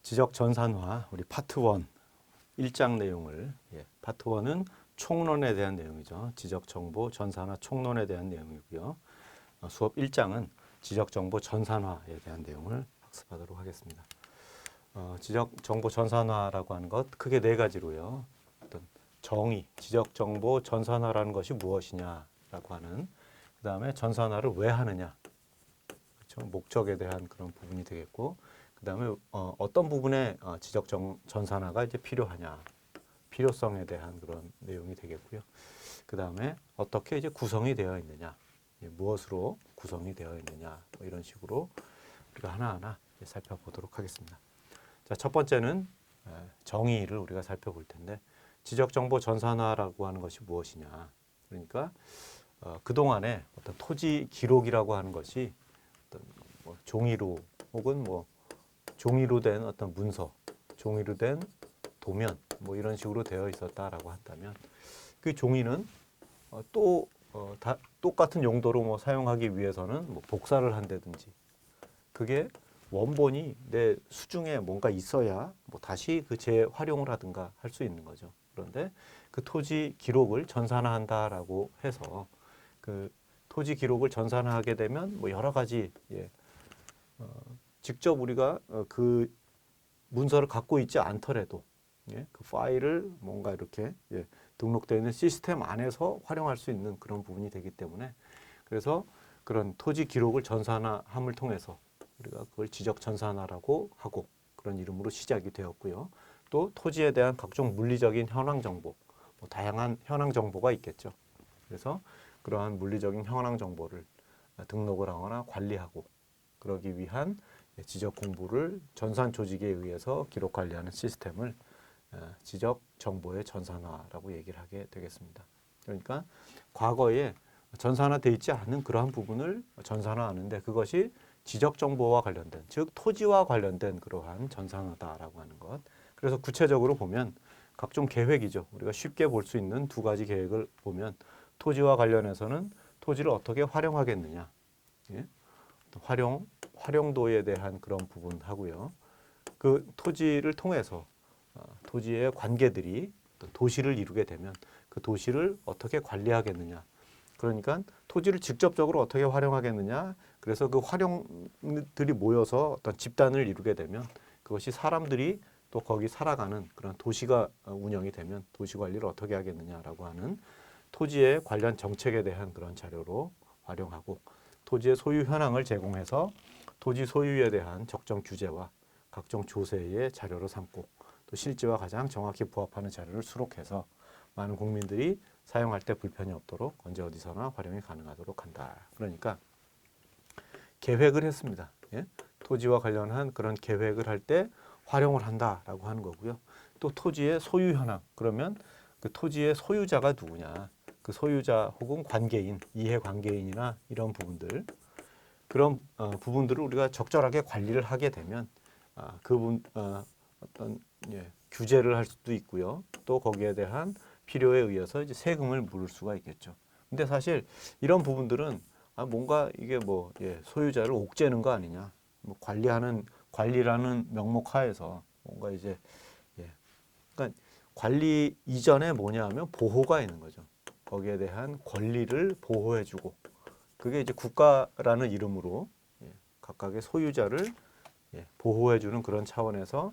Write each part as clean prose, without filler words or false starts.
지적 전산화 우리 파트 1 1장 내용을 파트 1은 총론에 대한 내용이죠. 지적 정보 전산화 총론에 대한 내용이고요. 수업 1장은 지적 정보 전산화에 대한 내용을 학습하도록 하겠습니다. 지적 정보 전산화라고 하는 것 크게 네 가지로요. 어떤 정의, 지적 정보 전산화라는 것이 무엇이냐라고 하는, 그 다음에 전산화를 왜 하느냐, 그렇죠? 목적에 대한 그런 부분이 되겠고, 그 다음에 어떤 부분에 지적 전산화가 이제 필요하냐, 필요성에 대한 그런 내용이 되겠고요. 그 다음에 어떻게 이제 구성이 되어 있느냐, 무엇으로 구성이 되어 있느냐, 뭐 이런 식으로 우리가 하나하나 살펴보도록 하겠습니다. 자, 첫 번째는 정의를 우리가 살펴볼 텐데, 지적정보 전산화라고 하는 것이 무엇이냐. 그러니까 그동안에 어떤 토지 기록이라고 하는 것이 어떤 뭐 종이로 혹은 뭐 종이로 된 어떤 문서, 종이로 된 도면 뭐 이런 식으로 되어 있었다라고 한다면, 그 종이는 다 똑같은 용도로 뭐 사용하기 위해서는 뭐 복사를 한다든지, 그게 원본이 내 수중에 뭔가 있어야 뭐 다시 그 재활용을 하든가 할 수 있는 거죠. 그런데 그 토지 기록을 전산화한다라고 해서 그 토지 기록을 전산화하게 되면 뭐 여러 가지 직접 우리가 그 문서를 갖고 있지 않더라도 그 파일을 뭔가 이렇게 등록되어 있는 시스템 안에서 활용할 수 있는 그런 부분이 되기 때문에, 그래서 그런 토지 기록을 전산화함을 통해서 우리가 그걸 지적 전산화라고 하고 그런 이름으로 시작이 되었고요. 또 토지에 대한 각종 물리적인 현황 정보, 뭐 다양한 현황 정보가 있겠죠. 그래서 그러한 물리적인 현황 정보를 등록을 하거나 관리하고 그러기 위한 지적 공부를 전산 조직에 의해서 기록 관리하는 시스템을 지적 정보의 전산화라고 얘기를 하게 되겠습니다. 그러니까 과거에 전산화되어 있지 않은 그러한 부분을 전산화하는데, 그것이 지적 정보와 관련된, 즉 토지와 관련된 그러한 전산화다라고 하는 것. 그래서 구체적으로 보면 각종 계획이죠. 우리가 쉽게 볼 수 있는 두 가지 계획을 보면, 토지와 관련해서는 토지를 어떻게 활용하겠느냐, 활용도에 대한 그런 부분 하고요. 그 토지를 통해서 토지의 관계들이 도시를 이루게 되면 그 도시를 어떻게 관리하겠느냐. 그러니까 토지를 직접적으로 어떻게 활용하겠느냐. 그래서 그 활용들이 모여서 어떤 집단을 이루게 되면 그것이 사람들이 또 거기 살아가는 그런 도시가 운영이 되면 도시 관리를 어떻게 하겠느냐라고 하는 토지에 관련 정책에 대한 그런 자료로 활용하고, 토지의 소유 현황을 제공해서 토지 소유에 대한 적정 규제와 각종 조세의 자료로 삼고, 또 실제와 가장 정확히 부합하는 자료를 수록해서 많은 국민들이 사용할 때 불편이 없도록 언제 어디서나 활용이 가능하도록 한다. 그러니까 계획을 했습니다. 토지와 관련한 그런 계획을 할 때 활용을 한다라고 하는 거고요. 또 토지의 소유 현황, 그러면 그 토지의 소유자가 누구냐, 그 소유자 혹은 관계인, 이해관계인이나 이런 부분들, 그런 부분들을 우리가 적절하게 관리를 하게 되면 어떤 규제를 할 수도 있고요. 또 거기에 대한 필요에 의해서 이제 세금을 물을 수가 있겠죠. 근데 사실 이런 부분들은 뭔가 이게 소유자를 옥죄는 거 아니냐, 뭐 관리라는 명목 하에서 뭔가 이제 그러니까 관리 이전에 뭐냐 하면 보호가 있는 거죠. 거기에 대한 권리를 보호해주고, 그게 이제 국가라는 이름으로 각각의 소유자를 보호해주는 그런 차원에서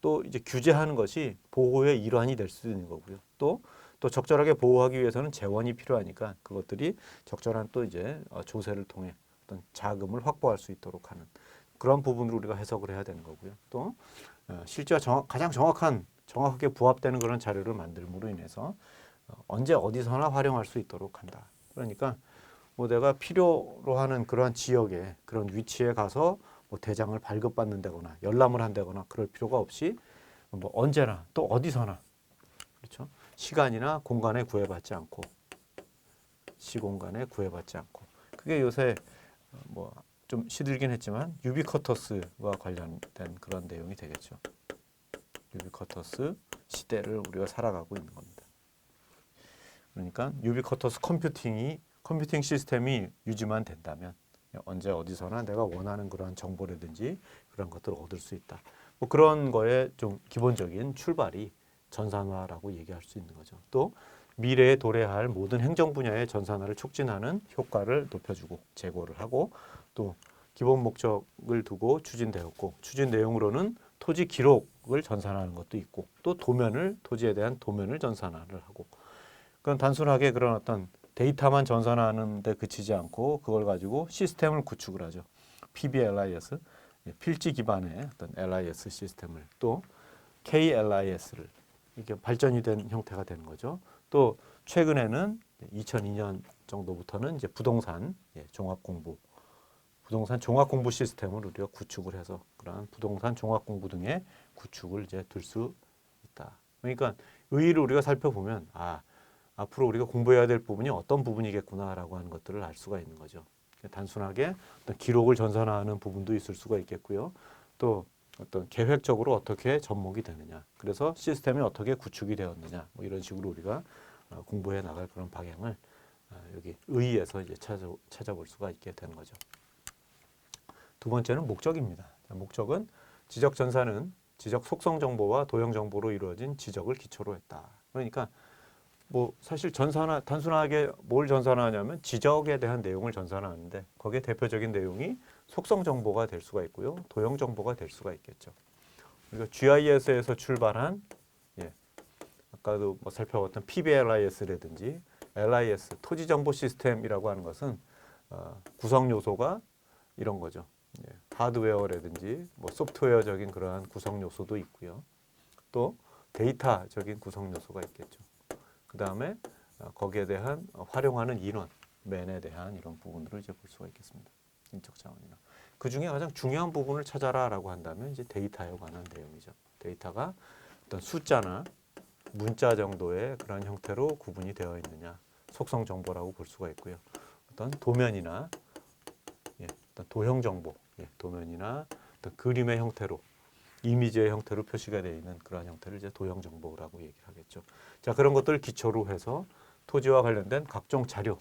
또 이제 규제하는 것이 보호의 일환이 될 수 있는 거고요. 또 적절하게 보호하기 위해서는 재원이 필요하니까 그것들이 적절한 또 이제 조세를 통해 어떤 자금을 확보할 수 있도록 하는 그런 부분으로 우리가 해석을 해야 되는 거고요. 또 실제와 가장 정확하게 부합되는 그런 자료를 만들므로 인해서 언제 어디서나 활용할 수 있도록 한다. 그러니까 뭐 내가 필요로 하는 그러한 지역에, 그런 위치에 가서 뭐 대장을 발급받는다거나 열람을 한다거나 그럴 필요가 없이 뭐 언제나 또 어디서나, 그렇죠? 시간이나 공간에 구애받지 않고, 시공간에 구애받지 않고. 그게 요새 뭐 좀 시들긴 했지만 유비쿼터스와 관련된 그런 내용이 되겠죠. 유비쿼터스 시대를 우리가 살아가고 있는 겁니다. 그러니까 유비쿼터스 컴퓨팅 시스템이 유지만 된다면 언제 어디서나 내가 원하는 그러한 정보라든지 그런 것들을 얻을 수 있다. 뭐 그런 거에 좀 기본적인 출발이 전산화라고 얘기할 수 있는 거죠. 또 미래에 도래할 모든 행정 분야의 전산화를 촉진하는 효과를 높여주고 제고를 하고 또 기본 목적을 두고 추진되었고 추진 내용으로는 토지 기록을 전산화하는 것도 있고 또 토지에 대한 도면을 전산화를 하고 그건 단순하게 그런 어떤 데이터만 전산화하는 데 그치지 않고 그걸 가지고 시스템을 구축을 하죠. PBLIS, 필지 기반의 어떤 LIS 시스템을 또 KLIS를 이게 발전이 된 형태가 되는 거죠. 또 최근에는 2002년 정도부터는 이제 부동산 종합 공부 시스템을 우리가 구축을 해서 그러한 부동산 종합 공부 등의 구축을 이제 둘 수 있다. 그러니까 의의를 우리가 살펴보면 앞으로 우리가 공부해야 될 부분이 어떤 부분이겠구나라고 하는 것들을 알 수가 있는 거죠. 단순하게 어떤 기록을 전산화하는 부분도 있을 수가 있겠고요. 또 어떤 계획적으로 어떻게 접목이 되느냐. 그래서 시스템이 어떻게 구축이 되었느냐. 뭐 이런 식으로 우리가 공부해 나갈 그런 방향을 여기 의의에서 이제 찾아볼 수가 있게 되는 거죠. 두 번째는 목적입니다. 목적은 지적 전산은 지적 속성 정보와 도형 정보로 이루어진 지적을 기초로 했다. 그러니까 뭐 사실 단순하게 뭘 전산화하냐면 지적에 대한 내용을 전산화하는데 거기에 대표적인 내용이 속성 정보가 될 수가 있고요. 도형 정보가 될 수가 있겠죠. 그리고 GIS에서 출발한 아까도 뭐 살펴봤던 PBLIS라든지 LIS 토지 정보 시스템이라고 하는 것은 구성 요소가 이런 거죠. 하드웨어라든지 뭐 소프트웨어적인 그러한 구성 요소도 있고요. 또 데이터적인 구성 요소가 있겠죠. 그 다음에 거기에 대한 활용하는 인원맨에 대한 이런 부분들을 이제 볼 수가 있겠습니다. 인적 자원이나 그 중에 가장 중요한 부분을 찾아라라고 한다면 이제 데이터에 관한 내용이죠. 데이터가 어떤 숫자나 문자 정도의 그런 형태로 구분이 되어 있느냐 속성 정보라고 볼 수가 있고요. 어떤 도면이나 어떤 도형 정보, 도면이나 어떤 그림의 형태로 이미지의 형태로 표시가 되어 있는 그러한 형태를 이제 도형 정보라고 얘기를 하겠죠. 자, 그런 것들을 기초로 해서 토지와 관련된 각종 자료,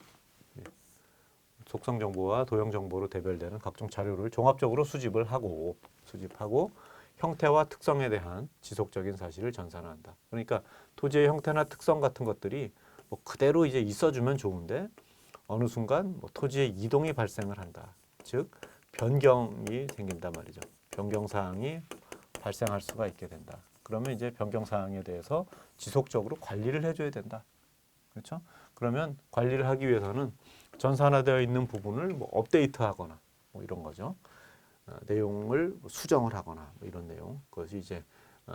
속성 정보와 도형 정보로 대별되는 각종 자료를 종합적으로 수집하고 형태와 특성에 대한 지속적인 사실을 전산화한다. 그러니까 토지의 형태나 특성 같은 것들이 뭐 그대로 이제 있어주면 좋은데 어느 순간 뭐 토지의 이동이 발생을 한다. 즉 변경이 생긴단 말이죠. 변경 사항이 발생할 수가 있게 된다. 그러면 이제 변경 사항에 대해서 지속적으로 관리를 해줘야 된다. 그렇죠? 그러면 관리를 하기 위해서는 전산화되어 있는 부분을 뭐 업데이트하거나 뭐 이런 거죠. 내용을 수정을 하거나 뭐 이런 내용. 그것이 이제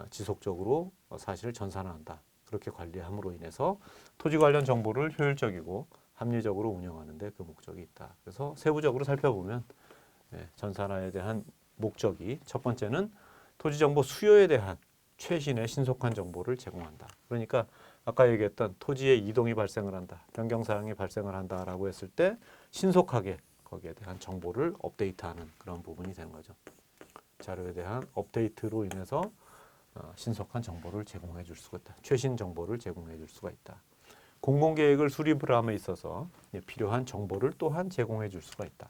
지속적으로 사실을 전산화한다. 그렇게 관리함으로 인해서 토지 관련 정보를 효율적이고 합리적으로 운영하는 데 그 목적이 있다. 그래서 세부적으로 살펴보면 전산화에 대한 목적이 첫 번째는 토지 정보 수요에 대한 최신의 신속한 정보를 제공한다. 그러니까 아까 얘기했던 토지의 이동이 발생을 한다. 변경 사항이 발생을 한다라고 했을 때 신속하게 거기에 대한 정보를 업데이트하는 그런 부분이 되는 거죠. 자료에 대한 업데이트로 인해서 신속한 정보를 제공해 줄 수가 있다. 최신 정보를 제공해 줄 수가 있다. 공공계획을 수립을 함에 있어서 필요한 정보를 또한 제공해 줄 수가 있다.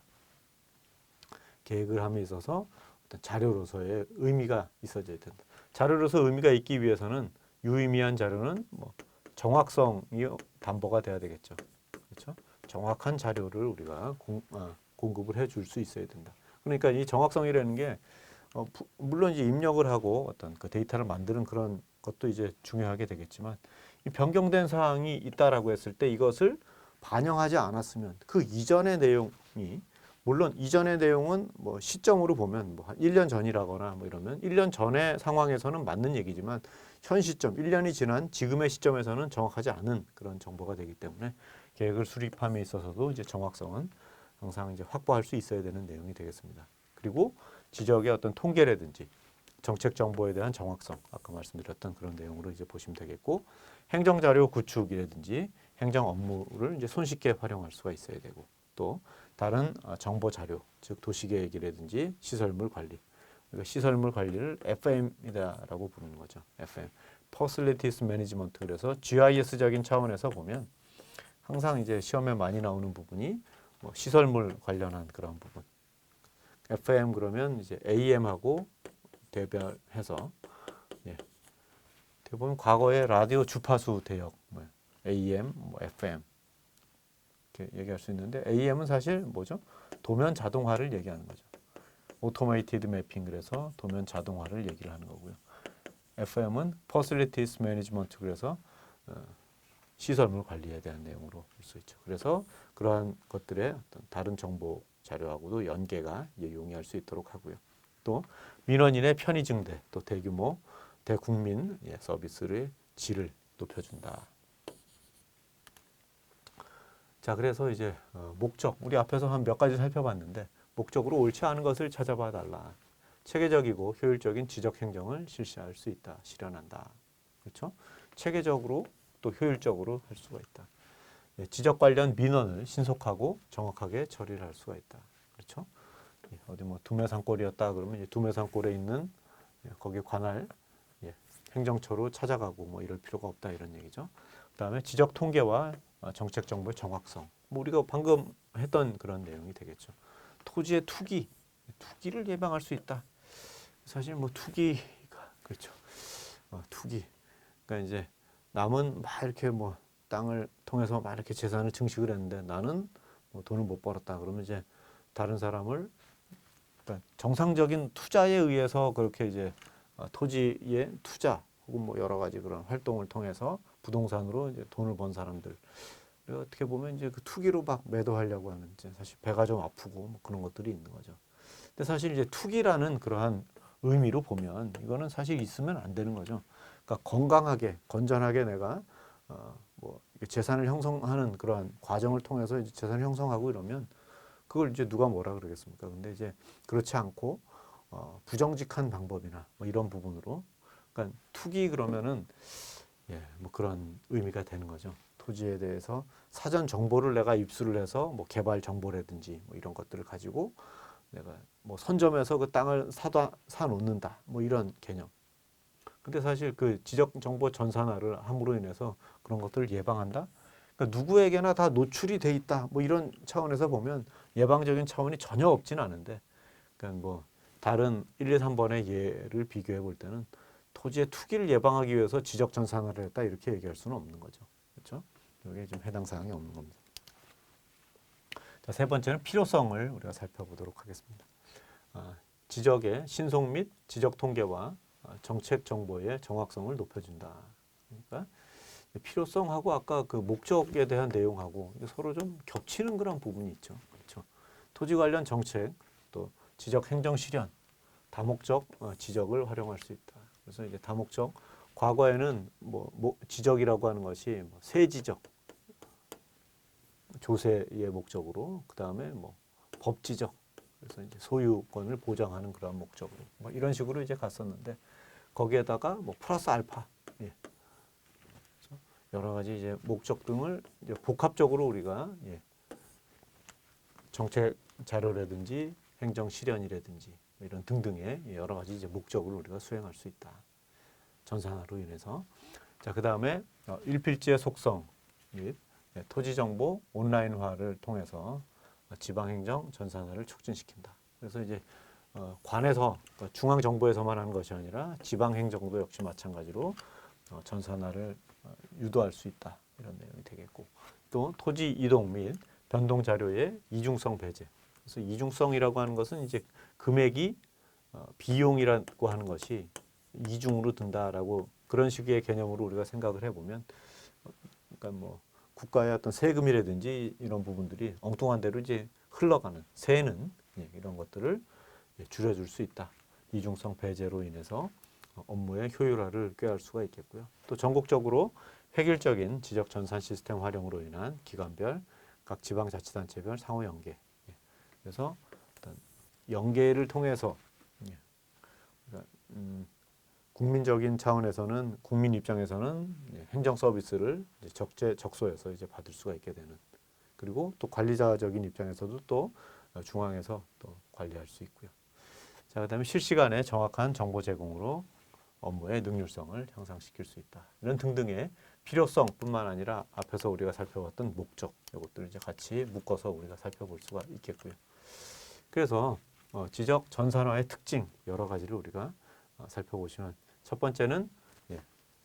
계획을 함에 있어서 어떤 자료로서의 의미가 있어져야 된다. 자료로서 의미가 있기 위해서는 유의미한 자료는 뭐 정확성이 담보가 돼야 되겠죠. 그렇죠? 정확한 자료를 우리가 공급을 해줄 수 있어야 된다. 그러니까 이 정확성이라는 게 물론 이제 입력을 하고 어떤 그 데이터를 만드는 그런 것도 이제 중요하게 되겠지만 이 변경된 사항이 있다라고 했을 때 이것을 반영하지 않았으면 그 이전의 내용이 물론 이전의 내용은 뭐 시점으로 보면 뭐 한 1년 전이라거나 뭐 이러면 1년 전의 상황에서는 맞는 얘기지만 현 시점 1년이 지난 지금의 시점에서는 정확하지 않은 그런 정보가 되기 때문에 계획을 수립함에 있어서도 이제 정확성은 항상 이제 확보할 수 있어야 되는 내용이 되겠습니다. 그리고 지적의 어떤 통계라든지 정책 정보에 대한 정확성, 아까 말씀드렸던 그런 내용으로 이제 보시면 되겠고, 행정 자료 구축이라든지 행정 업무를 이제 손쉽게 활용할 수가 있어야 되고, 또 다른 정보 자료, 즉 도시계획이라든지 시설물 관리, 그러니까 시설물 관리를 FM이다라고 부르는 거죠. FM, Facilities Management. 그래서 GIS적인 차원에서 보면 항상 이제 시험에 많이 나오는 부분이 뭐 시설물 관련한 그런 부분. FM 그러면 이제 AM하고 대별해서 예. 어떻게 보면 과거의 라디오 주파수 대역 뭐 AM, 뭐 FM 이렇게 얘기할 수 있는데 AM은 사실 뭐죠? 도면 자동화를 얘기하는 거죠. 오토메이티드 매핑 그래서 도면 자동화를 얘기를 하는 거고요. FM은 Facilities Management 그래서 시설물 관리에 대한 내용으로 볼 수 있죠. 그래서 그러한 것들의 어떤 다른 정보 자료하고도 연계가 용이할 수 있도록 하고요. 또 민원인의 편의 증대, 또 대규모 대국민 서비스의 질을 높여준다. 자, 그래서 이제 목적, 우리 앞에서 한 몇 가지 살펴봤는데 목적으로 옳지 않은 것을 찾아봐 달라. 체계적이고 효율적인 지적 행정을 실시할 수 있다. 실현한다. 그렇죠? 체계적으로 또 효율적으로 할 수가 있다. 예, 지적 관련 민원을 신속하고 정확하게 처리를 할 수가 있다. 그렇죠? 예, 어디 뭐 두메산골이었다 그러면 이제 두메산골에 있는 거기에 관할 행정처로 찾아가고 뭐 이럴 필요가 없다 이런 얘기죠. 그다음에 지적 통계와 정책 정보의 정확성. 뭐 우리가 방금 했던 그런 내용이 되겠죠. 토지의 투기를 예방할 수 있다. 사실 뭐 투기가 그렇죠. 투기. 그러니까 이제 남은 막 이렇게 뭐 땅을 통해서 막 이렇게 재산을 증식을 했는데 나는 뭐 돈을 못 벌었다. 그러면 이제 다른 사람을 그러니까 정상적인 투자에 의해서 그렇게 이제 토지의 투자 혹은 뭐 여러 가지 그런 활동을 통해서 부동산으로 이제 돈을 번 사람들 어떻게 보면 이제 그 투기로 막 매도하려고 하는 이제 사실 배가 좀 아프고 뭐 그런 것들이 있는 거죠. 근데 사실 이제 투기라는 그러한 의미로 보면 이거는 사실 있으면 안 되는 거죠. 그러니까 건강하게 건전하게 내가 뭐 재산을 형성하는 그러한 과정을 통해서 이제 재산을 형성하고 이러면 그걸 이제 누가 뭐라 그러겠습니까? 근데 이제 그렇지 않고 부정직한 방법이나 뭐 이런 부분으로 그러니까 투기 그러면은 뭐 그런 의미가 되는 거죠. 토지에 대해서 사전 정보를 내가 입수를 해서 뭐 개발 정보라든지 뭐 이런 것들을 가지고 내가 뭐 선점해서 그 땅을 사 놓는다. 뭐 이런 개념. 근데 사실 그 지적 정보 전산화를 함으로 인해서 그런 것들을 예방한다. 그러니까 누구에게나 다 노출이 돼 있다. 뭐 이런 차원에서 보면 예방적인 차원이 전혀 없지는 않은데, 그러니까 뭐 다른 1, 2, 3번의 예를 비교해 볼 때는 토지의 투기를 예방하기 위해서 지적 전산화를 했다 이렇게 얘기할 수는 없는 거죠. 그렇죠? 여기에 좀 해당 사항이 없는 겁니다. 자, 세 번째는 필요성을 우리가 살펴보도록 하겠습니다. 지적의 신속 및 지적 통계와 정책 정보의 정확성을 높여준다. 그러니까 필요성하고 아까 그 목적에 대한 내용하고 서로 좀 겹치는 그런 부분이 있죠. 그렇죠. 토지 관련 정책, 또 지적 행정 실현, 다목적 지적을 활용할 수 있다. 그래서 이제 다목적 과거에는 뭐 지적이라고 하는 것이 뭐 세지적, 조세의 목적으로 그 다음에 뭐 법지적, 그래서 이제 소유권을 보장하는 그런 목적으로 뭐 이런 식으로 이제 갔었는데 거기에다가 뭐 플러스 알파 여러 가지 이제 목적 등을 이제 복합적으로 우리가 정책 자료라든지 행정 실현이라든지 뭐 이런 등등의 여러 가지 이제 목적을 우리가 수행할 수 있다. 전산화로 인해서. 자, 그다음에 일필지의 속성 및 토지 정보 온라인화를 통해서 지방 행정 전산화를 촉진시킨다. 그래서 이제 관에서 중앙 정부에서만 하는 것이 아니라 지방 행정도 역시 마찬가지로 전산화를 유도할 수 있다. 이런 내용이 되겠고 또 토지 이동 및 변동 자료의 이중성 배제. 그래서 이중성이라고 하는 것은 이제 금액이 비용이라고 하는 것이 이중으로 든다라고 그런 식의 개념으로 우리가 생각을 해보면 그러니까 뭐 국가의 어떤 세금이라든지 이런 부분들이 엉뚱한 대로 이제 흘러가는 새는 이런 것들을 줄여줄 수 있다. 이중성 배제로 인해서 업무의 효율화를 꾀할 수가 있겠고요. 또 전국적으로 획일적인 지적 전산 시스템 활용으로 인한 기관별, 각 지방자치단체별 상호 연계. 그래서 어떤 연계를 통해서 그러니까 국민적인 차원에서는 국민 입장에서는 행정 서비스를 적소해서 이제 받을 수가 있게 되는 그리고 또 관리자적인 입장에서도 또 중앙에서 또 관리할 수 있고요. 자, 그다음에 실시간에 정확한 정보 제공으로 업무의 능률성을 향상시킬 수 있다. 이런 등등의 필요성뿐만 아니라 앞에서 우리가 살펴봤던 목적 이것들을 이제 같이 묶어서 우리가 살펴볼 수가 있겠고요. 그래서 지적 전산화의 특징 여러 가지를 우리가 살펴보시면 첫 번째는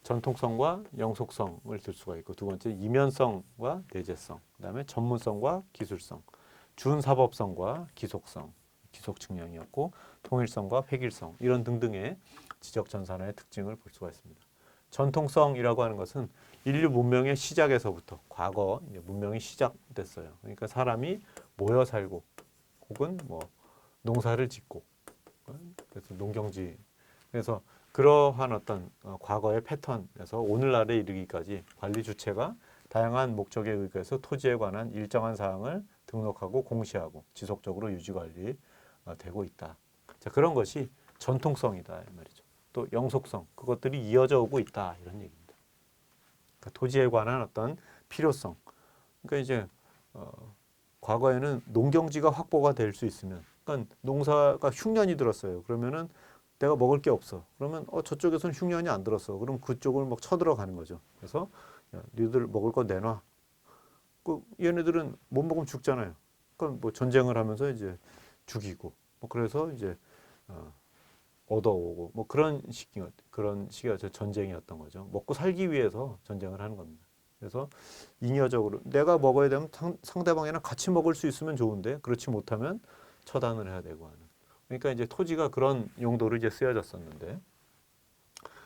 전통성과 영속성을 들 수가 있고 두 번째 이면성과 내재성, 그다음에 전문성과 기술성, 준사법성과 기속성, 기속 측량이었고 통일성과 획일성 이런 등등의 지적 전산화의 특징을 볼 수가 있습니다. 전통성이라고 하는 것은 인류 문명의 시작에서부터 과거 문명이 시작됐어요. 그러니까 사람이 모여 살고 혹은 뭐 농사를 짓고 그래서 농경지 그래서 그러한 어떤 과거의 패턴에서 오늘날에 이르기까지 관리 주체가 다양한 목적에 의해서 토지에 관한 일정한 사항을 등록하고 공시하고 지속적으로 유지 관리 되고 있다. 자, 그런 것이 전통성이다 이 말이죠. 또 영속성 그것들이 이어져 오고 있다 이런 얘기입니다. 그러니까 토지에 관한 어떤 필요성. 그러니까 이제 과거에는 농경지가 확보가 될 수 있으면, 그러니까 농사가 흉년이 들었어요. 그러면은 내가 먹을 게 없어. 그러면 저쪽에서는 흉년이 안 들었어. 그럼 그쪽을 막 쳐들어가는 거죠. 그래서 야, 니들 먹을 거 내놔. 그 얘네들은 못 먹으면 죽잖아요. 그러니까 뭐 전쟁을 하면서 이제 죽이고, 뭐 그래서 이제 얻어오고, 뭐 그런 식의 전쟁이었던 거죠. 먹고 살기 위해서 전쟁을 하는 겁니다. 그래서 잉여적으로 내가 먹어야 되면 상대방이랑 같이 먹을 수 있으면 좋은데 그렇지 못하면 처단을 해야 되고 하는. 그러니까 이제 토지가 그런 용도로 이제 쓰여졌었는데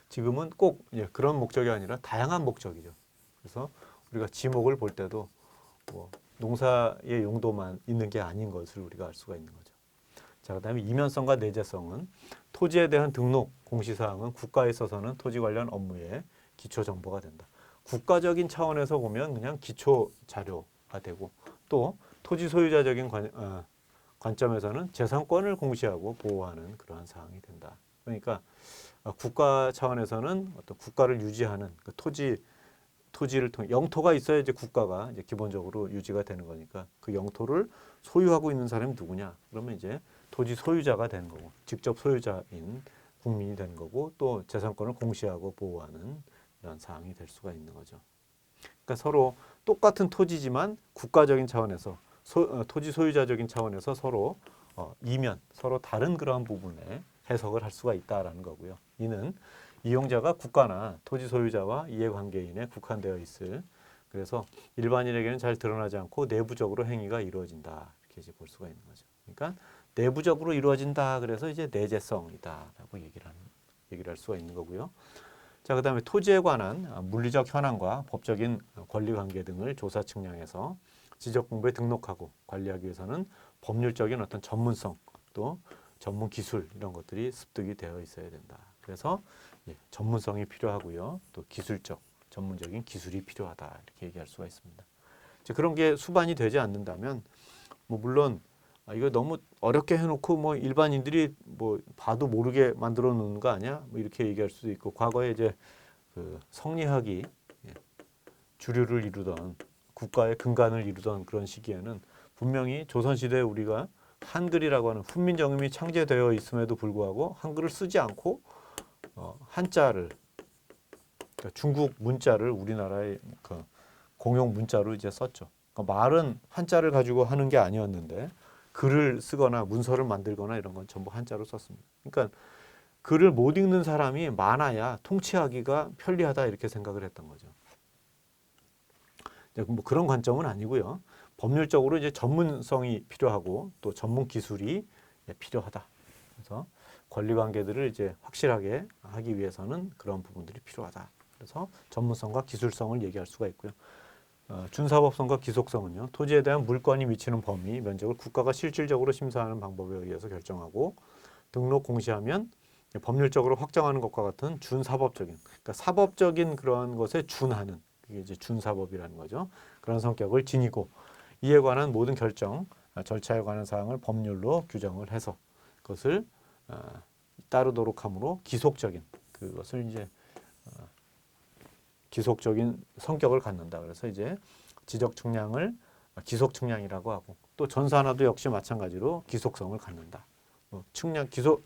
지금은 꼭 그런 목적이 아니라 다양한 목적이죠. 그래서 우리가 지목을 볼 때도 뭐 농사의 용도만 있는 게 아닌 것을 우리가 알 수가 있는 거죠. 자, 그다음에 이면성과 내재성은 토지에 대한 등록 공시사항은 국가에 있어서는 토지 관련 업무의 기초 정보가 된다. 국가적인 차원에서 보면 그냥 기초 자료가 되고 또 토지 소유자적인 관점에서는 재산권을 공시하고 보호하는 그러한 사항이 된다. 그러니까 국가 차원에서는 어떤 국가를 유지하는 그 토지를 통해 영토가 있어야 이제 국가가 이제 기본적으로 유지가 되는 거니까 그 영토를 소유하고 있는 사람이 누구냐? 그러면 이제 토지 소유자가 되는 거고 직접 소유자인 국민이 되는 거고 또 재산권을 공시하고 보호하는 이런 사항이 될 수가 있는 거죠. 그러니까 서로 똑같은 토지지만 국가적인 차원에서 토지 소유자적인 차원에서 서로 서로 다른 그러한 부분에 해석을 할 수가 있다라는 거고요. 이는 이용자가 국가나 토지 소유자와 이해관계인에 국한되어 있을 그래서 일반인에게는 잘 드러나지 않고 내부적으로 행위가 이루어진다 이렇게 이제 볼 수가 있는 거죠. 그러니까 내부적으로 이루어진다 그래서 이제 내재성이다라고 얘기를 할 수가 있는 거고요. 자, 그다음에 토지에 관한 물리적 현황과 법적인 권리관계 등을 조사 측량해서 지적공부에 등록하고 관리하기 위해서는 법률적인 어떤 전문성 또 전문 기술 이런 것들이 습득이 되어 있어야 된다. 그래서 전문성이 필요하고요. 또 기술적, 전문적인 기술이 필요하다. 이렇게 얘기할 수가 있습니다. 이제 그런 게 수반이 되지 않는다면 뭐 물론 이거 너무 어렵게 해놓고 뭐 일반인들이 뭐 봐도 모르게 만들어 놓는 거 아니야? 뭐 이렇게 얘기할 수도 있고 과거에 이제 그 성리학이 주류를 이루던 국가의 근간을 이루던 그런 시기에는 분명히 조선시대에 우리가 한글이라고 하는 훈민정음이 창제되어 있음에도 불구하고 한글을 쓰지 않고 한자를 그러니까 중국 문자를 우리나라의 그 공용 문자로 이제 썼죠. 그러니까 말은 한자를 가지고 하는 게 아니었는데 글을 쓰거나 문서를 만들거나 이런 건 전부 한자로 썼습니다. 그러니까 글을 못 읽는 사람이 많아야 통치하기가 편리하다 이렇게 생각을 했던 거죠. 뭐 그런 관점은 아니고요. 법률적으로 이제 전문성이 필요하고 또 전문 기술이 필요하다. 그래서 권리 관계들을 이제 확실하게 하기 위해서는 그런 부분들이 필요하다. 그래서 전문성과 기술성을 얘기할 수가 있고요. 준사법성과 기속성은요. 토지에 대한 물권이 미치는 범위, 면적을 국가가 실질적으로 심사하는 방법에 의해서 결정하고 등록 공시하면 법률적으로 확정하는 것과 같은 준사법적인, 그러니까 사법적인 그러한 것에 준하는 그게 이제 준사법이라는 거죠. 그런 성격을 지니고 이에 관한 모든 결정, 절차에 관한 사항을 법률로 규정을 해서 그것을 따르도록 함으로 기속적인 그것을 이제 기속적인 성격을 갖는다. 그래서 이제 지적 측량을 기속 측량이라고 하고 또 전산화도 역시 마찬가지로 기속성을 갖는다.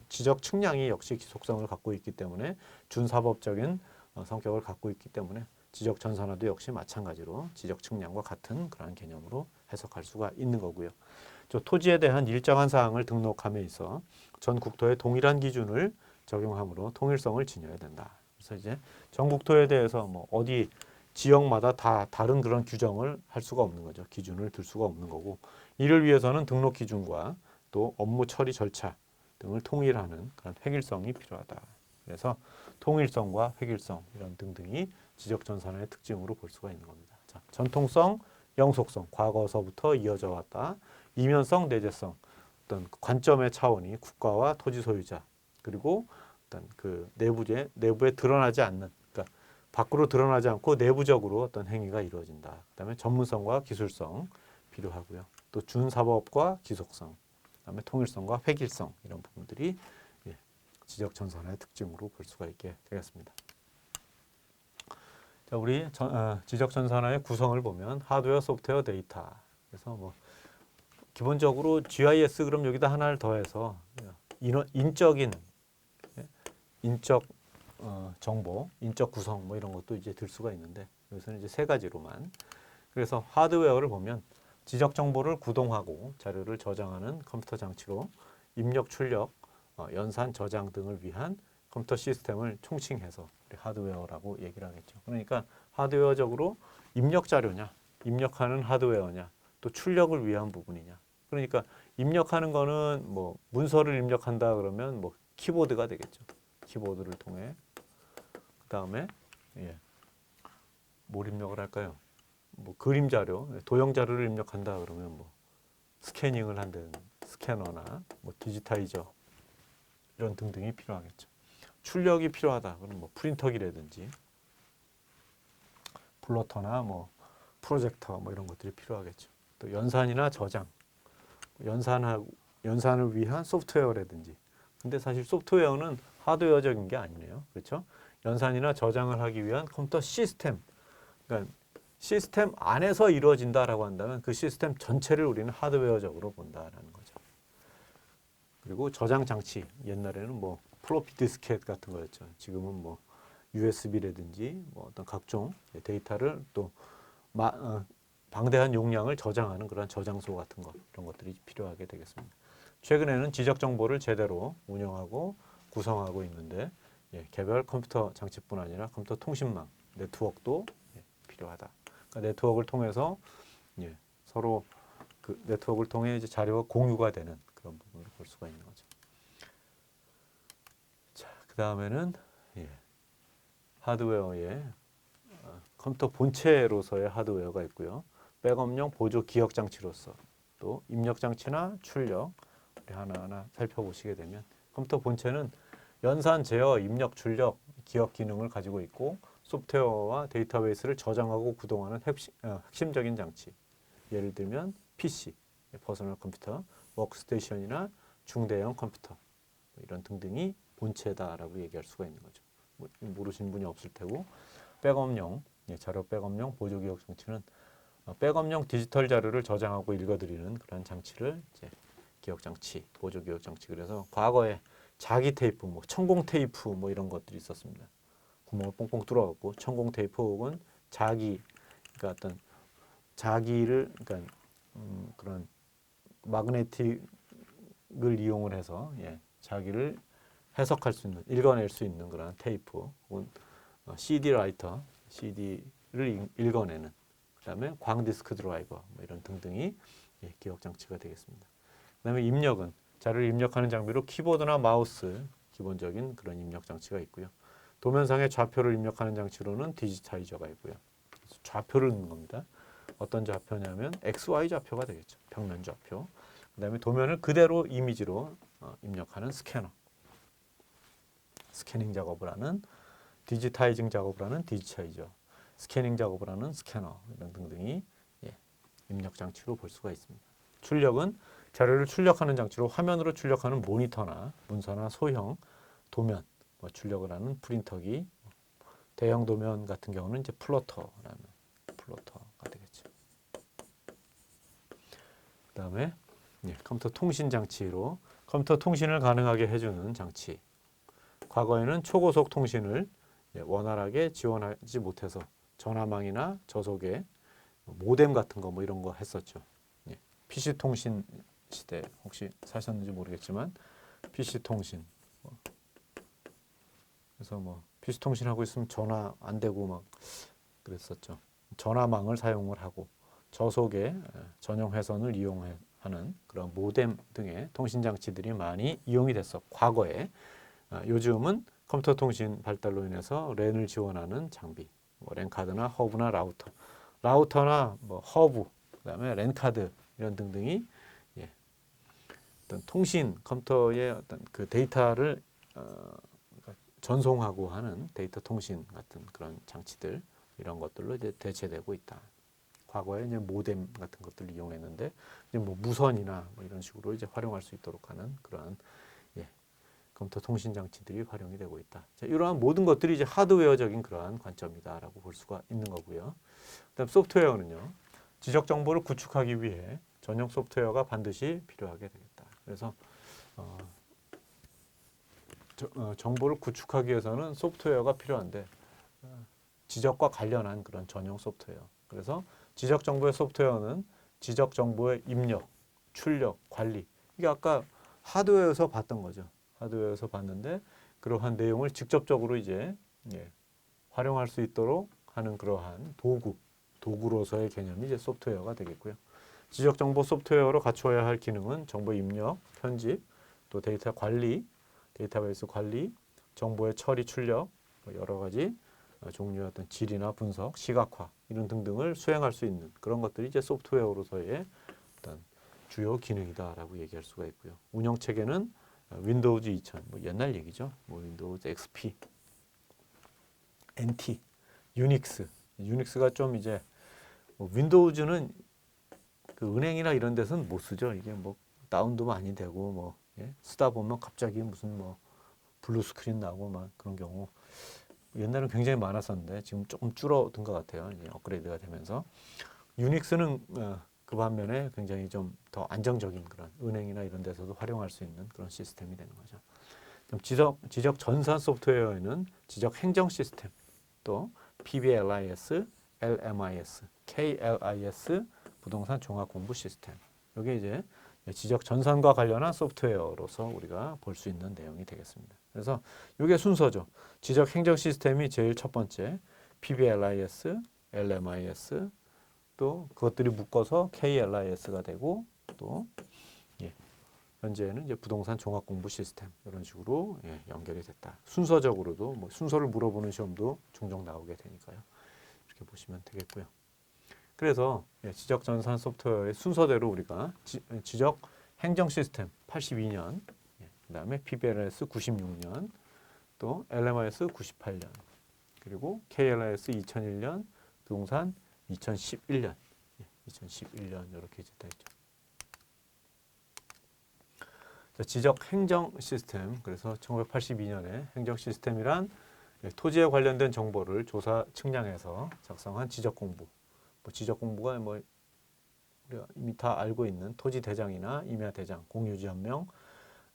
지적 측량이 역시 기속성을 갖고 있기 때문에 준사법적인 성격을 갖고 있기 때문에 지적 전산화도 역시 마찬가지로 지적 측량과 같은 그런 개념으로 해석할 수가 있는 거고요. 토지에 대한 일정한 사항을 등록함에 있어 전 국토에 동일한 기준을 적용함으로 통일성을 지녀야 된다. 그래서 이제 전국토에 대해서 뭐 어디 지역마다 다 다른 그런 규정을 할 수가 없는 거죠. 기준을 들 수가 없는 거고, 이를 위해서는 등록 기준과 또 업무 처리 절차 등을 통일하는 그런 획일성이 필요하다. 그래서 통일성과 획일성 이런 등등이 지적전산의 특징으로 볼 수가 있는 겁니다. 자, 전통성, 영속성, 과거서부터 이어져 왔다. 이면성, 내재성, 어떤 관점의 차원이 국가와 토지 소유자, 그리고 어떤 그 내부에 드러나지 않는, 그러니까 밖으로 드러나지 않고 내부적으로 어떤 행위가 이루어진다. 그다음에 전문성과 기술성 필요하고요. 또 준사법과 지속성, 그다음에 통일성과 획일성 이런 부분들이 지적전산의 특징으로 볼 수가 있게 되겠습니다. 자, 우리 지적전산의 구성을 보면 하드웨어, 소프트웨어, 데이터. 그래서 뭐 기본적으로 GIS 그럼 여기다 하나를 더해서 인적인 인적 정보, 인적 구성 뭐 이런 것도 이제 들 수가 있는데, 여기서는 이제 세 가지로만. 그래서 하드웨어를 보면 지적 정보를 구동하고 자료를 저장하는 컴퓨터 장치로 입력, 출력, 연산, 저장 등을 위한 컴퓨터 시스템을 총칭해서 하드웨어라고 얘기를 하겠죠. 그러니까 하드웨어적으로 입력 자료냐, 입력하는 하드웨어냐, 또 출력을 위한 부분이냐. 그러니까 입력하는 거는 뭐 문서를 입력한다 그러면 뭐 키보드가 되겠죠. 키보드를 통해. 그다음에 뭘 입력을 할까요? 뭐 그림 자료, 도형 자료를 입력한다 그러면 뭐 스캐닝을 한다는 스캐너나 뭐 디지타이저 이런 등등이 필요하겠죠. 출력이 필요하다 그러면 뭐 프린터기라든지 플로터나 뭐 프로젝터 뭐 이런 것들이 필요하겠죠. 또 연산이나 저장, 연산을 위한 소프트웨어라든지. 근데 사실 소프트웨어는 하드웨어적인 게 아니네요. 그렇죠? 연산이나 저장을 하기 위한 컴퓨터 시스템, 그러니까 시스템 안에서 이루어진다라고 한다면 그 시스템 전체를 우리는 하드웨어적으로 본다라는 거죠. 그리고 저장 장치, 옛날에는 뭐 플로피 디스켓 같은 거였죠. 지금은 뭐 USB라든지 뭐 어떤 각종 데이터를 또 방대한 용량을 저장하는 그런 저장소 같은 것, 이런 것들이 필요하게 되겠습니다. 최근에는 지적 정보를 제대로 운영하고 구성하고 있는데 개별 컴퓨터 장치뿐 아니라 컴퓨터 통신망, 네트워크도 필요하다. 그러니까 네트워크를 통해서 서로 그 네트워크를 통해 이제 자료가 공유가 되는 그런 부분을 볼 수가 있는 거죠. 자, 그 다음에는 하드웨어의 컴퓨터 본체로서의 하드웨어가 있고요. 백업용 보조 기억 장치로서, 또 입력 장치나 출력 하나하나 살펴보시게 되면 컴퓨터 본체는 연산, 제어, 입력, 출력, 기억 기능을 가지고 있고, 소프트웨어와 데이터베이스를 저장하고 구동하는 핵심적인 장치. 예를 들면 PC, 퍼스널 컴퓨터, 워크스테이션이나 중대형 컴퓨터 이런 등등이 본체다라고 얘기할 수가 있는 거죠. 모르시는 분이 없을 테고, 백업용, 자료 백업용 보조 기억 장치는 백업용 디지털 자료를 저장하고 읽어드리는 그런 장치를 이제 기억 장치, 보조 기억 장치. 그래서 과거에 자기 테이프, 뭐 천공 테이프 뭐 이런 것들이 있었습니다. 구멍을 뽕뽕 뚫어갖고 천공 테이프 혹은 자기, 그러니까 어떤 자기를, 그러니까 그런 마그네틱을 이용을 해서 자기를 해석할 수 있는, 읽어낼 수 있는 그런 테이프 혹은 CD 라이터, CD를 읽어내는, 그다음에 광디스크 드라이버 뭐 이런 등등이 기억 장치가 되겠습니다. 그다음에 입력은 자료를 입력하는 장비로 키보드나 마우스, 기본적인 그런 입력 장치가 있고요. 도면상의 좌표를 입력하는 장치로는 디지타이저가 있고요. 좌표를 넣는 겁니다. 어떤 좌표냐면 XY 좌표가 되겠죠. 평면 좌표. 그다음에 도면을 그대로 이미지로 입력하는 스캐너. 스캐닝 작업을 하는, 디지타이징 작업을 하는 디지타이저. 스캐닝 작업을 하는 스캐너 이런 등등이 입력 장치로 볼 수가 있습니다. 출력은 자료를 출력하는 장치로 화면으로 출력하는 모니터나 문서나 소형 도면, 출력을 하는 프린터기, 대형 도면 같은 경우는 이제 플로터가 되겠죠. 그다음에 컴퓨터 통신 장치로 컴퓨터 통신을 가능하게 해주는 장치. 과거에는 초고속 통신을 원활하게 지원하지 못해서 전화망이나 저속의 모뎀 같은 거 뭐 이런 거 했었죠. PC 통신 시대 혹시 사셨는지 모르겠지만 PC 통신 그래서 뭐 PC통신하고 있으면 전화 안 되고 막 그랬었죠. 전화망을 사용을 하고 저속의 전용 회선을 이용하는 그런 모뎀 등의 통신 장치들이 많이 이용이 됐어. 과거에. 요즘은 컴퓨터 통신 발달로 인해서 랜을 지원하는 장비, 뭐 랜카드나 허브나 라우터나 뭐 허브, 그다음에 랜카드 이런 등등이 예, 어떤 통신 컴퓨터의 어떤 그 데이터를 전송하고 하는 데이터 통신 같은 그런 장치들 이런 것들로 이제 대체되고 있다. 과거에 이제 모뎀 같은 것들을 이용했는데 이제 뭐 무선이나 뭐 이런 식으로 이제 활용할 수 있도록 하는 그러한 예, 컴퓨터 통신 장치들이 활용이 되고 있다. 자, 이러한 모든 것들이 이제 하드웨어적인 그러한 관점이다라고 볼 수가 있는 거고요. 그다음 소프트웨어는요. 지적 정보를 구축하기 위해 전용 소프트웨어가 반드시 필요하게 되겠다. 그래서 정보를 구축하기 위해서는 소프트웨어가 필요한데 지적과 관련한 그런 전용 소프트웨어. 그래서 지적 정보의 소프트웨어는 지적 정보의 입력, 출력, 관리. 이게 아까 하드웨어에서 봤던 거죠. 하드웨어에서 봤는데 그러한 내용을 직접적으로 이제 활용할 수 있도록 하는 그러한 도구로서의 개념이 이제 소프트웨어가 되겠고요. 지적 정보 소프트웨어로 갖추어야 할 기능은 정보 입력, 편집, 또 데이터 관리, 데이터베이스 관리, 정보의 처리, 출력, 여러 가지 종류의 어떤 질이나 분석, 시각화 이런 등등을 수행할 수 있는 그런 것들이 이제 소프트웨어로서의 어떤 주요 기능이다라고 얘기할 수가 있고요. 운영 체계는 윈도우즈 2000, 뭐 옛날 얘기죠. 뭐 윈도우즈 XP, NT, 유닉스. 유닉스가 좀 이제 뭐 윈도우즈는 그 은행이나 이런 데서는 못 쓰죠. 이게 뭐 다운도 많이 되고 뭐 쓰다 보면 갑자기 무슨 뭐 블루 스크린 나고 막 그런 경우 옛날엔 굉장히 많았었는데 지금 조금 줄어든 것 같아요. 이제 업그레이드가 되면서 유닉스는 그 반면에 굉장히 좀 더 안정적인 그런 은행이나 이런 데서도 활용할 수 있는 그런 시스템이 되는 거죠. 지적 전산 소프트웨어에는 지적 행정 시스템, 또 PBLIS, LMIS, KLIS 부동산 종합 공부 시스템. 이게 이제 지적 전산과 관련한 소프트웨어로서 우리가 볼 수 있는 내용이 되겠습니다. 그래서 이게 순서죠. 지적 행정 시스템이 제일 첫 번째, PBLIS, LMIS, 또 그것들이 묶어서 KLIS가 되고 또 현재는 이제 부동산 종합 공부 시스템 이런 식으로 연결이 됐다. 순서적으로도 뭐 순서를 물어보는 시험도 종종 나오게 되니까요. 이렇게 보시면 되겠고요. 그래서 지적 전산 소프트웨어의 순서대로 우리가 지적 행정 시스템 82년, 그다음에 PBLS 96년, 또 LMIS 98년, 그리고 KLIS 2001년, 부동산 2011년, 2011년 이렇게 되어 있죠. 지적 행정 시스템, 그래서 1982년에 행정 시스템이란 토지에 관련된 정보를 조사 측량해서 작성한 지적 공부. 뭐 지적 공부가 뭐 우리가 이미 다 알고 있는 토지 대장이나 임야 대장, 공유지 한명,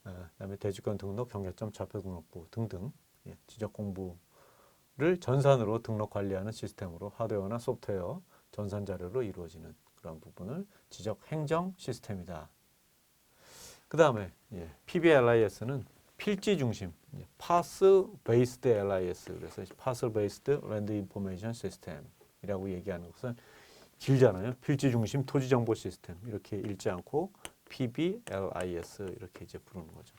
그다음에 대지권 등록, 경계점, 좌표 등록부 등등 지적 공부를 전산으로 등록 관리하는 시스템으로 하드웨어나 소프트웨어 전산 자료로 이루어지는 그런 부분을 지적 행정 시스템이다. 그 다음에 PBLIS는 필지 중심, Path Based LIS, 그래서 Path Based Land Information System이라고 얘기하는 것은 길잖아요. 필지 중심 토지 정보 시스템 이렇게 읽지 않고 PBLIS 이렇게 이제 부르는 거죠.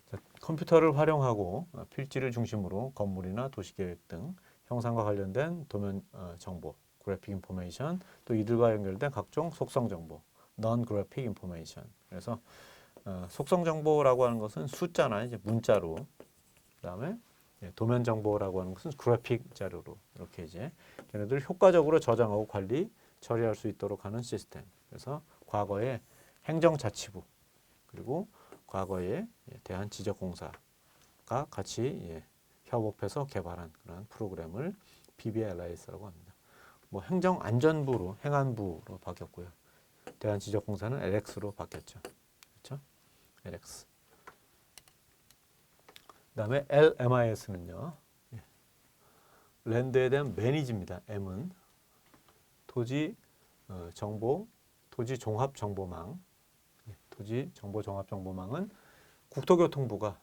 자, 컴퓨터를 활용하고 필지를 중심으로 건물이나 도시계획 등 형상과 관련된 도면 정보, 그래픽 인포메이션, 또 이들과 연결된 각종 속성 정보, non-graphic information. 그래서 속성 정보라고 하는 것은 숫자나 이제 문자로, 그다음에 도면 정보라고 하는 것은 그래픽 자료로 이렇게 이제 걔네들 효과적으로 저장하고 관리, 처리할 수 있도록 하는 시스템. 그래서 과거에 행정자치부 그리고 과거에 대한지적공사가 같이 협업해서 개발한 그런 프로그램을 PBLIS라고 합니다. 뭐 행정안전부로 행안부로 바뀌었고요. 대한지적공사는 LX로 바뀌었죠. 그렇죠? LX. 그다음에 LMIS는요. 랜드에 대한 매니지입니다. M은 토지 정보, 토지 종합 정보망. 토지 정보 종합 정보망은 국토교통부가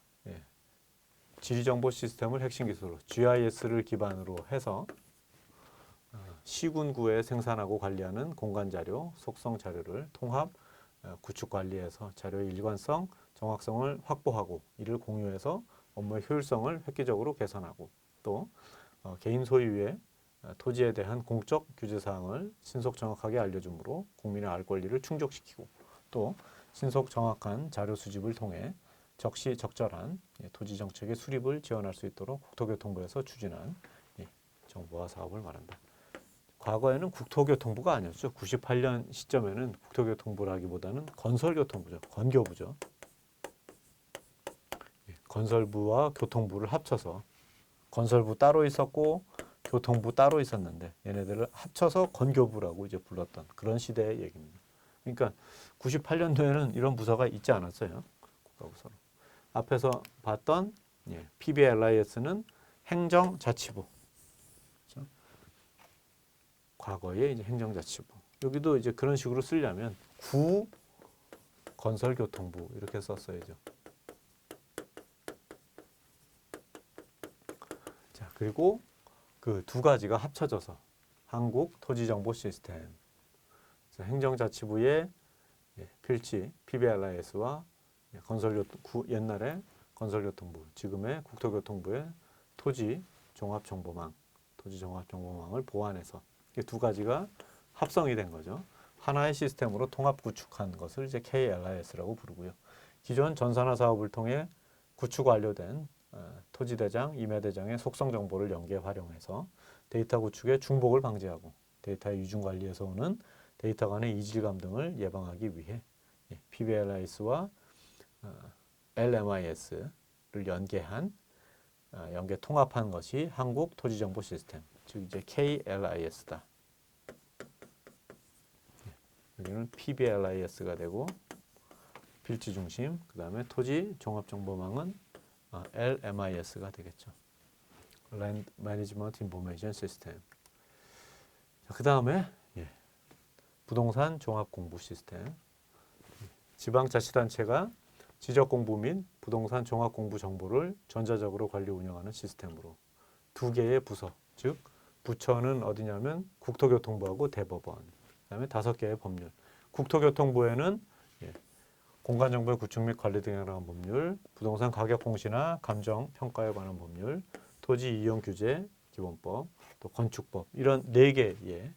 지리정보 시스템을 핵심 기술로 GIS를 기반으로 해서 시군구에 생산하고 관리하는 공간 자료, 속성 자료를 통합 구축 관리해서 자료의 일관성, 정확성을 확보하고 이를 공유해서 업무의 효율성을 획기적으로 개선하고 또 개인 소유의 토지에 대한 공적 규제 사항을 신속 정확하게 알려주므로 국민의 알 권리를 충족시키고 또 신속 정확한 자료 수집을 통해 적시적절한 토지 정책의 수립을 지원할 수 있도록 국토교통부에서 추진한 정보화 사업을 말한다. 과거에는 국토교통부가 아니었죠. 98년 시점에는 국토교통부라기보다는 건설교통부죠. 건교부죠. 건설부와 교통부를 합쳐서 건설부 따로 있었고 교통부 따로 있었는데 얘네들을 합쳐서 건교부라고 이제 불렀던 그런 시대의 얘기입니다. 그러니까 98년도에는 이런 부서가 있지 않았어요. 국가부서로. 앞에서 봤던 PBLIS는 행정자치부. 그렇죠? 과거에 이제 행정자치부. 여기도 이제 그런 식으로 쓰려면 구 건설교통부 이렇게 썼어야죠. 자, 그리고 그 두 가지가 합쳐져서 한국토지정보시스템. 행정자치부의 필지 PBLIS와 옛날에 건설교통부, 지금의 국토교통부의 토지종합정보망을 보완해서 이 두 가지가 합성이 된 거죠. 하나의 시스템으로 통합 구축한 것을 이제 KLIS라고 부르고요. 기존 전산화 사업을 통해 구축 완료된 토지대장, 임야대장의 속성 정보를 연계 활용해서 데이터 구축의 중복을 방지하고 데이터의 유중 관리에서 오는 데이터 간의 이질감 등을 예방하기 위해 PBLIS와 LMIS를 연계 통합한 것이 한국 토지정보 시스템, 즉 이제 KLIS다. 여기는 PBLIS가 되고 필지 중심, 그 다음에 토지 종합정보망은 LMIS가 되겠죠. Land Management Information System. 그 다음에 부동산 종합공부 시스템. 지방자치단체가 지적공부 및 부동산 종합공부 정보를 전자적으로 관리 운영하는 시스템으로 두 개의 부서, 즉 부처는 어디냐면 국토교통부하고 대법원, 그다음에 5개의 법률. 국토교통부에는 공간정보의 구축 및 관리 등에 관한 법률, 부동산 가격 공시나 감정 평가에 관한 법률, 토지 이용 규제 기본법, 또 건축법 이런 4개의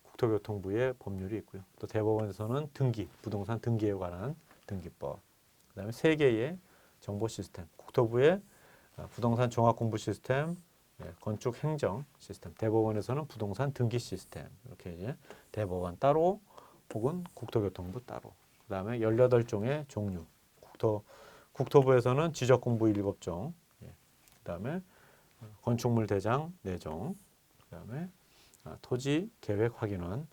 국토교통부의 법률이 있고요. 또 대법원에서는 등기, 부동산 등기에 관한 등기법, 그다음에 3개의 정보 시스템, 국토부의 부동산 종합공부 시스템, 건축 행정 시스템, 대법원에서는 부동산 등기 시스템 이렇게 이제 대법원 따로 혹은 국토교통부 따로. 그다음에 18종의 종류. 국토부에서는 지적공부 7종, 그다음에 건축물 대장 4종, 그다음에 토지 계획 확인원,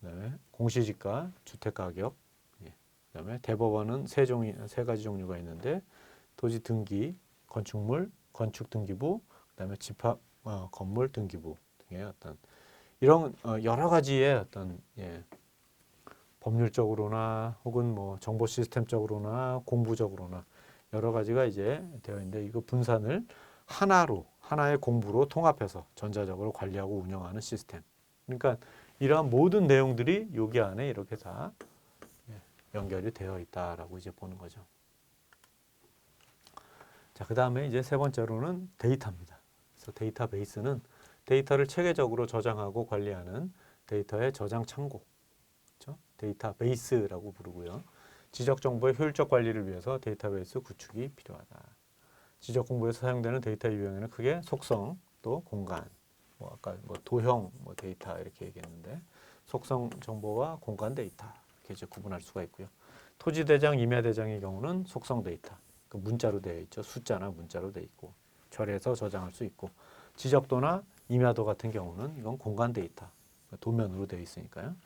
그다음에 공시지가 주택 가격, 그다음에 대법원은 3가지 종류가 있는데 토지 등기, 건축물, 건축 등기부, 그다음에 집합 건물 등기부 등의 어떤 이런 여러 가지의 어떤 법률적으로나 혹은 뭐 정보 시스템적으로나 공부적으로나 여러 가지가 이제 되어 있는데 이거 분산을 하나의 공부로 통합해서 전자적으로 관리하고 운영하는 시스템. 그러니까 이러한 모든 내용들이 여기 안에 이렇게 다 연결이 되어 있다라고 이제 보는 거죠. 자, 그다음에 이제 세 번째로는 데이터입니다. 그래서 데이터베이스는 데이터를 체계적으로 저장하고 관리하는 데이터의 저장 창고. 그렇죠? 데이터베이스라고 부르고요. 지적 정보의 효율적 관리를 위해서 데이터베이스 구축이 필요하다. 지적 공부에서 사용되는 데이터 유형에는 크게 속성, 또 공간, 아까 도형 데이터 이렇게 얘기했는데 속성 정보와 공간 데이터 이렇게 이제 구분할 수가 있고요. 토지 대장, 임야 대장의 경우는 속성 데이터, 그 문자로 되어 있죠. 숫자나 문자로 되어 있고 절에서 저장할 수 있고 지적도나 임야도 같은 경우는 이건 공간 데이터, 도면으로 되어 있으니까요.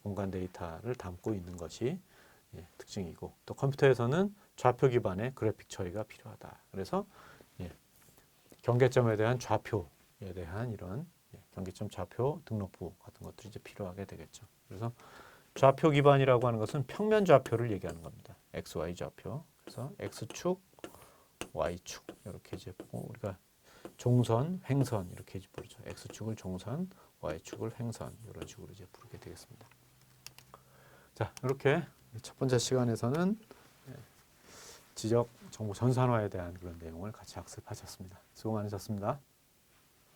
공간 데이터를 담고 있는 것이 특징이고 또 컴퓨터에서는 좌표 기반의 그래픽 처리가 필요하다. 그래서 경계점에 대한 좌표에 대한 이런 경계점 좌표 등록부 같은 것들이 이제 필요하게 되겠죠. 그래서 좌표 기반이라고 하는 것은 평면 좌표를 얘기하는 겁니다. XY 좌표. 그래서 X축, y축 이렇게 이제 보고 우리가 종선, 횡선 이렇게 이제 부르죠. x축을 종선, y축을 횡선 이런 식으로 이제 부르게 되겠습니다. 자, 이렇게 첫 번째 시간에서는 지적 정보 전산화에 대한 그런 내용을 같이 학습하셨습니다. 수고 많으셨습니다.